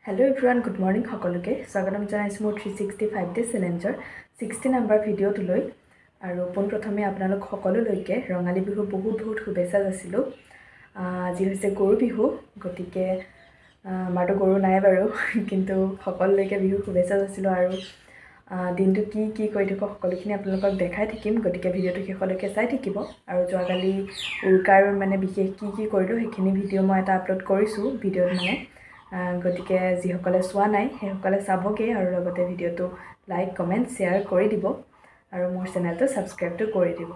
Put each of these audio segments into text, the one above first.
Hello everyone, good morning সকলোকে স্বাগতম জনাইছো মোৰ 365 ডে চ্যালেঞ্জৰ 60 নম্বৰ ভিডিঅ'টো লৈ আৰু প্ৰথমে আপোনালোক সকলোলৈকে ৰঙালী বিহু বহুত শুভেচ্ছা যাচিলো আজি হৈছে গৰু বিহু গতিকে আমাৰটো গৰু নাই বাৰু কিন্তু সকলোলৈকে বিহু শুভেচ্ছা যাচিলো আৰু দিনটো কি কৰি থাকো সকলোখিনি আপোনালোকক দেখাই থাকিম গতিকে ভিডিঅ'টো শেষলৈকে চাই থাকিব আৰু যোৱাকালি উৰুকাৰ মানে বিশেষ কি কৰিলো সেইখিনি ভিডিঅ' মই এটা আপলোড কৰিছো ভিডিঅ'ত মানে গতিকে যিসকলে চোৱা নাই সেইসকলে চাবগে আৰু লগতে ভিডিঅ'টো লাইক কমেন্ট শেয়াৰ কৰি দিব আৰু মোৰ চেনেলটো সাবস্ক্ৰাইবটো কৰি দিব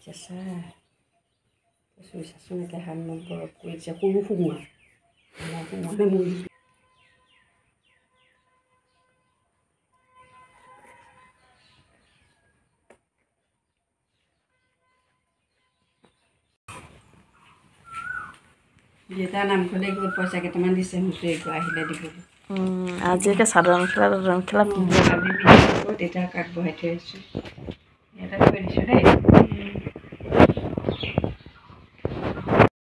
চেঁচা চেঁচাচোনকৈ হাত নম্বৰ কৰিছে সৰু সোমোৱা মৰি দেউতা নামঘৰলৈ গৈ পইচা কেইটামান দিছে মোকে আহিলে দিবলৈ আজি একে চাদৰ মেখেলা দেউতাক আগবঢ়াই থৈ আছোঁ ইয়াতে থৈ দিছোঁ দেই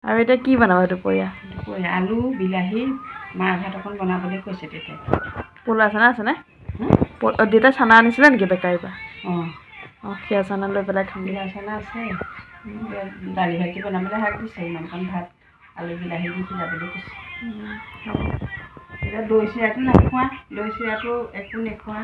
আৰু এতিয়া কি বনাব দুপৰীয়া আলু বিলাহী মাৰ ভাত অকণ বনাবলৈ কৈছে দেউতাই পোলা চানা আছেনে দেউতা চানা আনিছিলে নেকি বেকাৰীৰ পৰা অঁ সেয়া চানা লৈ পেলাই খাম বিলাহী চানা আছে দালি ভাজি বনাবলৈ শাক দিছে ইমানকণ ভাত আলু বিলাহী দি সিজাবলৈ কৈছে এতিয়া দৈ চিৰাটো নাখোৱা দৈ চিৰাটো একো নেখোৱা